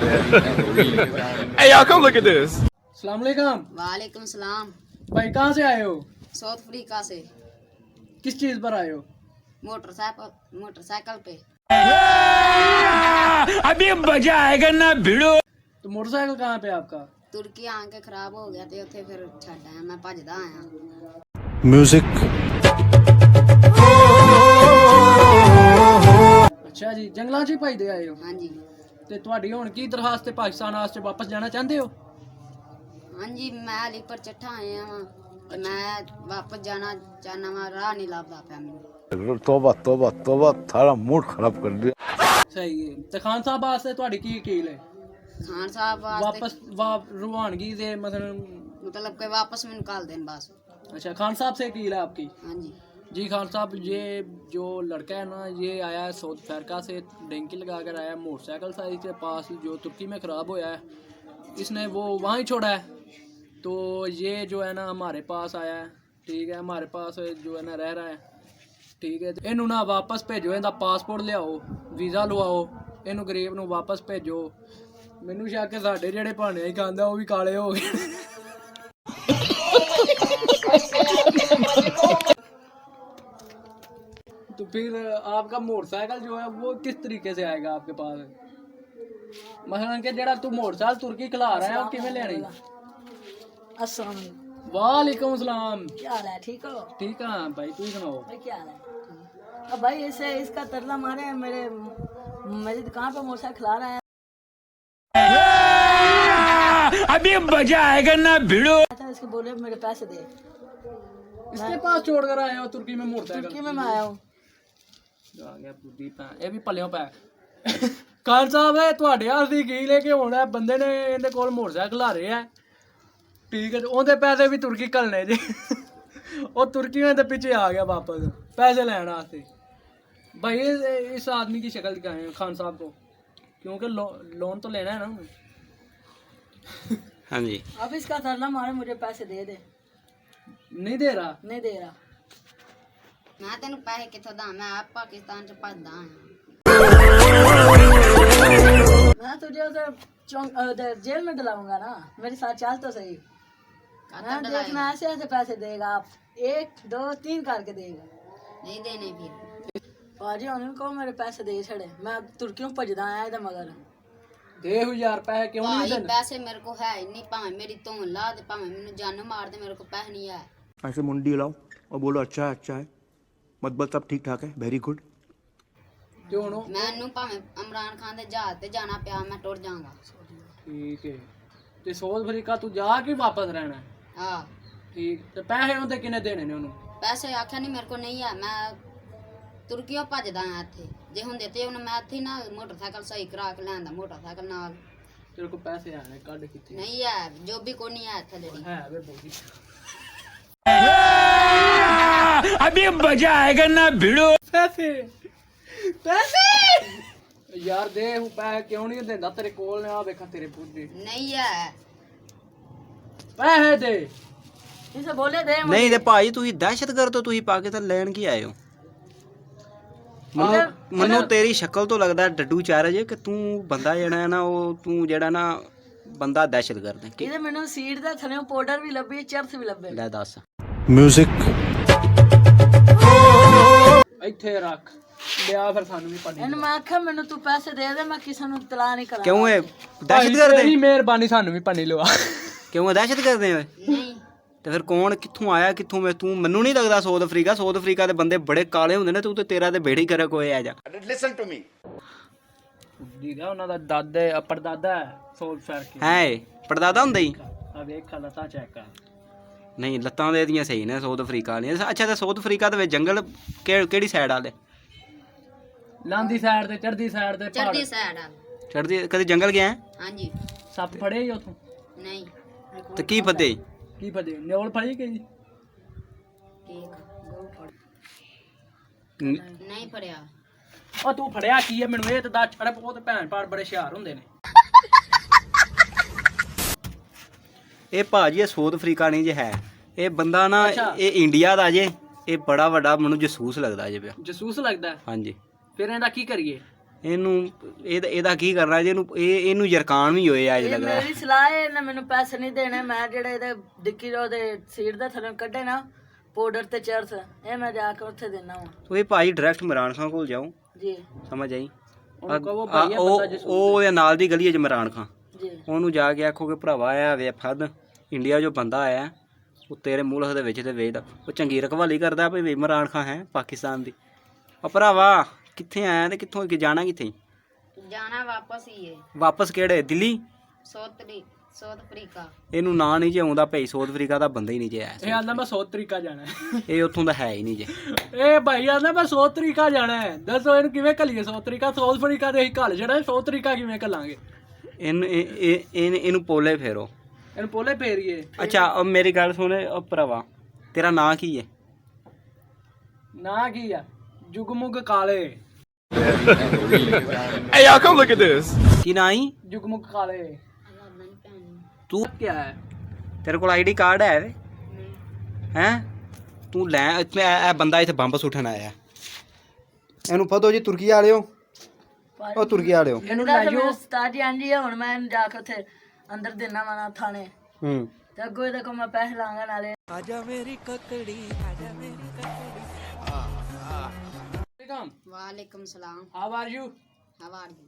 Hey y'all, come look at this. अस्सलाम वालेकुम। वालेकुम सलाम। भाई कहाँ से आए हो? साउथ अफ्रीका से। किस चीज पर आए हो? मोटरसाइकिल पे। अभी मजा आएगा ना भिड़ो। तो मोटरसाइकिल कहाँ पे आपका? तुर्की आके खराब हो गया ते उत्थे फिर छड्ड आया मैं भजदा आया। Music. ਅੱਛਾ ਜੀ, ਜੰਗਲਾਂ 'ਚ ਹੀ ਭਜਦੇ ਆਏ ਹੋ? हाँ जी ਤੇ ਤੁਹਾਡੀ ਹੁਣ ਕੀ ਦਰਖਾਸਤ ਹੈ ਪਾਕਿਸਤਾਨ ਵਾਸਤੇ ਵਾਪਸ ਜਾਣਾ ਚਾਹੁੰਦੇ ਹੋ? हाँ जी मैं अलीपुर चट्ठा आया हाँ ते मैं वापस जाना चाहना वा राह नहीं लभदा पिया मैनूं। तौबा तौबा तौबा थारा मूड खराब कर दिया। ਸਹੀ ਹੈ। ਤੇ ਖਾਨ ਸਾਹਿਬ ਵਾਸਤੇ ਤੁਹਾਡੀ ਕੀ ਅਕੀਲ ਹੈ? खान साहब ਵਾਪਸ वास्ते ਰਵਾਨਗੀ ਦੇ ਮਸਲਨ मतलब के वापस में निकाल देन बस। अच्छा खान साहब से अकील है आपकी? हाँ जी जी खान साहब, ये जो लड़का है ना, ये आया है साउथ अफ्रीका से, डेंकी लगा कर आया मोटरसाइकिल साइज के पास जो तुर्की में ख़राब होया है, इसने वो वहाँ ही छोड़ा है। तो ये जो है ना हमारे पास आया है, ठीक है, हमारे पास जो है ना रह रहा है, ठीक है। इनू ना वापस भेजो, इनका पासपोर्ट लियाओ, वीज़ा लवाओ, इनू गरीब नू वापस भेजो। मैनू शक है साडे जेहड़े भाने ही खांदा वो भी काले हो गए। तो फिर आपका मोटरसाइकिल जो है वो किस तरीके से आएगा आपके पास? मसलन कि जेड़ा तू मोटरसाइकिल तुर्की खिला रहा है वो किवें लेनी? अस्सलाम वालेकुम। वालेकुम सलाम। क्या हाल है? ठीक हो? ठीक है भाई, तू सुनाओ। भाई क्या हाल है? अब भाई इसे इसका तरला मारे मेरी दुकान पर मोटरसाइकिल खिला रहा है। अभी मजा आएगा ना भिड़ो। अच्छा इसको बोले मेरे पैसे दे। इसके पास छोड़ कर आया हो तुर्की में मोटरसाइकिल? तुर्की में मैं आया हूँ। ਆ ਗਿਆ ਬੁੱਢੀ ਭੈਣ, ਇਹ ਵੀ ਪੱਲਿਓਂ ਪੈ। ਖਾਨ ਸਾਹਿਬ ਹੈ ਤੁਹਾਡੇ ਹੱਥ ਦੀ ਕੀ ਲੈ ਕੇ ਹੁਣ ਇਹ ਬੰਦੇ ਨੇ ਇਹਦੇ ਕੋਲ ਮੋਟਰਸਾਈਕਲ ਆ ਰਿਹਾ, ਠੀਕ ਹੈ, ਤੇ ਉਹਦੇ ਪੈਸੇ ਵੀ ਤੁਰਕੀ ਘੱਲਣੇ ਜੇ। ਉਹ ਤੁਰਕੀਆਂ ਦੇ ਪਿੱਛੇ ਆ ਗਿਆ वापस पैसे लेने वास्ते। भाई इस आदमी की शक्ल दिखाएं खान साहब को, क्योंकि लोन तो लेना है ना उन्हें। हाँ जी। अब इसका तरला मारे मुझे पैसे दे दे। नहीं दे रहा? नहीं दे रहा। मैं तेनू पैसे किथों दा, मैं आप पाकिस्तान च भजदा आया। मैं तुझे उधर जेल में डलाऊंगा ना, मेरे साथ चल तो सही। मैं देखना ऐसे ऐसे पैसे देगा आप, 1 2 3 करके देगा। नहीं देने फिर भाजी उनको मेरे पैसे दे छड़े, मैं तुर्कियों भजदा आया इधर मगर। दे यार पैसे क्यों नहीं भाई देने? पैसे मेरे को है ही नहीं, भाਵੇਂ मेरी धौन ला दे, भाਵੇਂ मैनू जान मार दे, मेरे को पैसे नहीं है। ऐसे मुंडी हिलाओ और बोलो अच्छा है, मतलब सब ठीक ठाक है, वेरी गुड। क्यों नो? मैनू भाਵੇਂ इमरान खान दे जहाज ते जाना पिया मैं टुर जाऊंगा। ठीक है, ते साउथ अफ्रीका तू जा के वापस रहना है? हाँ ठीक, ते पैसे उनते किन्ने देने ने उन्होंने? पैसे आख्या नहीं मेरे को नहीं है, मैं तुर्कियों भजदा आया इत्थे, जे हुंदे ते हुण मैं इत्थे ना मोटरसाइकिल सही करा के लैंदा मोटरसाइकिल नाल। तेरे को पैसे आने कड किथे? नहीं है, जो भी कोई नहीं है इत्थे जेड़ी। है वे बोली। अभी मजा आएगा ना भिड़ो। पैसे यार दे पैसे क्यों नहीं देंदा तेरे कोल ने? आ देखा तेरे बुद्धि नहीं है पैसे दे। इसे बोले दे नहीं ते भाई ਤੁਸੀਂ ਦਹਿਸ਼ਤਗਰਦ ਹੋ, ਤੁਸੀਂ ਪਾਕਿਸਤਾਨ ਲੈਣ ਕੀ ਆਏ ਹੋ? ਮੈਨੂੰ ਤੇਰੀ ਸ਼ਕਲ ਤੋਂ ਲੱਗਦਾ ਡੱਡੂ ਚਾਰਾ ਜੇ ਕਿ ਤੂੰ ਬੰਦਾ ਜਿਹੜਾ ਹੈ ਨਾ ਉਹ ਤੂੰ ਜਿਹੜਾ ਨਾ ਬੰਦਾ ਦਹਿਸ਼ਤਗਰਦ ਹੈ। ਇਹਦੇ ਮੈਨੂੰ ਸੀਟ ਦੇ ਥੱਲੇ ਪਾਊਡਰ ਵੀ ਲੱਭੀ, ਚਰਸ ਵੀ ਲੱਭੇ। ਲੈ ਦੱਸ। Music. ਇੱਥੇ ਰੱਖ ਲਿਆ, ਫਿਰ ਸਾਨੂੰ ਵੀ ਪੜੀ। ਇਹਨੂੰ ਮੈਂ ਆਖਿਆ ਮੈਨੂੰ ਤੂੰ ਪੈਸੇ ਦੇ ਦੇ, ਮੈਂ ਕਿਸੇ ਨੂੰ ਤਲਾ ਨਹੀਂ ਕਰਾਂ। ਕਿਉਂ ਇਹ ਦਹਿਸ਼ਤਗਰਦ ਹੈ? ਤੇਰੀ ਮਿਹਰਬਾਨੀ, ਸਾਨੂੰ ਵੀ ਪਣੀ ਲਵਾ। ਕਿਉਂ ਇਹ ਦਹਿਸ਼ਤਗਰਦ ਹੈ? नहीं ਤੇ ਫਿਰ ਕੌਣ ਕਿੱਥੋਂ ਆਇਆ ਕਿੱਥੋਂ? ਮੈਂ ਤੂੰ ਮੈਨੂੰ ਨਹੀਂ ਲੱਗਦਾ ਸਾਊਥ ਅਫਰੀਕਾ ਦੇ ਬੰਦੇ ਬੜੇ ਕਾਲੇ ਹੁੰਦੇ ਨੇ, ਤੂੰ ਤੇ ਤੇਰਾ ਤੇ ਬੇੜੀ ਕਰੇ ਕੋਈ ਆ ਜਾ। ਦੀਦਾ ਉਹਨਾਂ ਦਾ ਦਾਦਾ ਪੜਦਾਦਾ ਸੋਲ ਫੈਰ ਕੇ ਹੈ ਪੜਦਾਦਾ ਹੁੰਦਾ ਹੀ? ਆ ਵੇਖ ਖਲਤਾ ਚੈੱਕ ਕਰ। ਨਹੀਂ ਲੱਤਾਂ ਦੇ ਇਹਦੀਆਂ ਸਹੀ ਨੇ ਸਾਊਥ ਅਫਰੀਕਾ ਵਾਲੀਆਂ। ਅੱਛਾ ਤੇ ਸਾਊਥ ਅਫਰੀਕਾ ਦੇ ਵਿੱਚ ਜੰਗਲ ਕਿਹੜੀ ਸਾਈਡ ਵਾਲੇ? ਲਾਂਦੀ ਸਾਈਡ ਤੇ, ਚੜਦੀ ਸਾਈਡ ਤੇ, चढ़दी साइड आ। ਚੜਦੀ ਕਦੇ ਜੰਗਲ ਗਿਆ ਹੈ? हाँ जी ਸੱਪ ਫੜੇ ਹੀ ਉਥੋਂ? नहीं ਤੇ ਕੀ ਫਤੇ? ਕੀ ਫੜੇ? ਨਿਓਲ ਫੜੀ ਗਈ? ठीक ਨ- नहीं पढ़िया। ਉਹ ਤੂੰ ਫੜਿਆ ਕੀ ਹੈ ਮੈਨੂੰ ਇਹ ਤੇ ਦੱਸ। ਛੜ ਬਹੁਤ ਭੈਣ ਭਾੜ ਬੜੇ ਹੁਸ਼ਿਆਰ ਹੁੰਦੇ ਨੇ। ਇਹ ਭਾਜੀ ਇਹ ਸਾਊਥ ਅਫਰੀਕਾ ਨਹੀਂ ਜੇ ਹੈ, ਇਹ ਬੰਦਾ ਨਾ ਅੱਛਾ। ਇਹ ਇੰਡੀਆ ਦਾ ਜੇ, ਇਹ ਬੜਾ ਵੱਡਾ ਮੈਨੂੰ ਜਸੂਸ ਲੱਗਦਾ ਜੇ ਪਿਆ। ਜਸੂਸ ਲੱਗਦਾ? ਹਾਂਜੀ। ਫਿਰ ਇਹਦਾ ਕੀ ਕਰੀਏ? ਇਹਨੂੰ ਇਹਦਾ ਕੀ ਕਰਨਾ ਜੀ? ਇਹਨੂੰ ਜਰਕਾਨ ਵੀ ਹੋਏ ਅੱਜ ਇਹ ਲੱਗਦਾ। ਮੇਰੀ ਸਲਾਹ ਹੈ, ਇਹਨੇ ਮੈਨੂੰ ਪੈਸੇ ਨਹੀਂ ਦੇਣੇ। ਮੈਂ ਜਿਹੜੇ ਇਹਦੇ ਡਿੱਕੀ ਉਹਦੇ ਸੀਟ ਦੇ ਥੱਲੇ ਕੱਢੇ ਨਾ ਪਾਊਡਰ ਤੇ ਚਰਸ, ਇਹ ਮੈਂ ਜਾ ਕੇ ਉੱਥੇ ਦੇਣਾ ਵਾ ਤੁਸੀਂ ਭਾਈ ਡਾਇਰੈਕਟ ਇਮਰਾਨ ਖਾਨ ਕੋਲ ਜਾਓ, ਜੀ ਸਮਝ ਆਈ? ਉਹਨੂੰ ਕਹੋ ਭਾਈ ਇਹ ਉਹ ਬੰਦਾ ਜਸੂਸ ਉਹਦੇ ਨਾਲ ਦੀ ਗਲੀ ਹੈ ਇਮਰਾਨ ਖਾਨ, ਜੀ ਉਹਨੂੰ ਜਾ ਕੇ ਆਖੋ ਕਿ ਭਰਾਵਾ ਆਇਆ ਵੇ ਫੱਦ ਇੰਡੀਆ ਜੋ ਬੰਦਾ ਆਇਆ ਉਹ ਤੇਰੇ ਮੁਲਕ ਦੇ ਵਿੱਚ ਤੇ ਵੇਚਦਾ, ਉਹ ਚੰਗੀ ਰਖਵਾਲੀ ਕਰਦਾ ਵੀ ਇਮਰਾਨ ਖਾਨ ਹੈ ਪਾਕਿਸਤਾਨ ਦੀ। ਉਹ ਭਰਾਵਾ ਕਿੱਥੇ ਆਇਆ ਤੇ ਕਿੱਥੋਂ ਜਾਣਾ ਕਿੱਥੇ? ਜਾਣਾ ਵਾਪਸ ਹੀ ਹੈ ਵਾਪਸ ਕਿਹੜੇ? ਦਿੱਲੀ? South Africa. ਇਹਨੂੰ ਨਾਂ ਨਹੀਂ ਜੇ ਆਉਂਦਾ ਭਾਈ, ਸਾਊਥ ਅਫਰੀਕਾ ਦਾ ਬੰਦਾ ਹੀ ਨਹੀਂ ਜੇ ਆਇਆ। ਇਹ ਆਂਦਾ ਮੈਂ 100 ਤਰੀਕਾ ਜਾਣਾ ਹੈ। ਇਹ ਉੱਥੋਂ ਦਾ ਹੈ ਹੀ ਨਹੀਂ ਜੇ। ਇਹ ਭਾਈ ਆਂਦਾ ਮੈਂ 100 ਤਰੀਕਾ ਜਾਣਾ ਹੈ। ਦੱਸੋ ਇਹਨੂੰ ਕਿਵੇਂ ਘੱਲੀਏ 100 ਤਰੀਕਾ? ਸਾਊਥ ਅਫਰੀਕਾ ਦੇ ਅਸੀਂ ਘੱਲ ਛੜਾ, 100 ਤਰੀਕਾ ਕਿਵੇਂ ਘੱਲਾਂਗੇ? ਇਹਨੂੰ ਪੋਲੇ ਫੇਰੋ। ਇਹਨੂੰ ਪੋਲੇ ਫੇਰੀਏ। ਅੱਛਾ ਉਹ ਮੇਰੀ ਗੱਲ ਸੁਣ, ਉਹ ਭਰਾਵਾ ਤੇਰਾ ਨਾਂ ਕੀ ਹੈ? ਨਾ ਕੀ ਆ? ਜੁਗਮੁਗ ਕਾਲੇ। Hey, y'all, come look at this. ਕੀ ਨਾਂ ਹੀ? ਜੁਗਮੁਗ ਕਾਲੇ। ਤੂੰ क्या है? ਤੇਰੇ ਕੋਲ ਆਈਡੀ ਕਾਰਡ ਹੈ ਵੇ? ਹੈਂ ਤੂੰ ਲੈ ਇੱਥੇ ਇਹ ਬੰਦਾ ਇੱਥੇ ਬੰਬ ਸੁੱਟਣ ਆਇਆ, ਇਹਨੂੰ ਫੜੋ ਜੀ ਤੁਰਕੀ ਵਾਲਿਓ, ਉਹ ਤੁਰਕੀ ਵਾਲਿਓ। ਇਹਨੂੰ ਇਹਦਾ ਲੈ ਤਾਂ ਜਾਓ। ਮੇਰੇ ਉਸਤਾਦ ਜੀ ਆਂਦੀ ਹੈ, ਹੁਣ ਮੈਂ ਇਹਨੂੰ ਜਾ ਕੇ ਉੱਥੇ ਅੰਦਰ ਦੇਣਾ ਵਾ ਨਾ ਥਾਣੇ, ਤੇ ਅੱਗੋਂ ਇਹਦੇ ਕੋਲ ਮੈਂ ਪੈਸੇ ਲਾਂਗਾ ਨਾਲੇ। ਵਾਲੇकुम सलाम। How are you? How are you?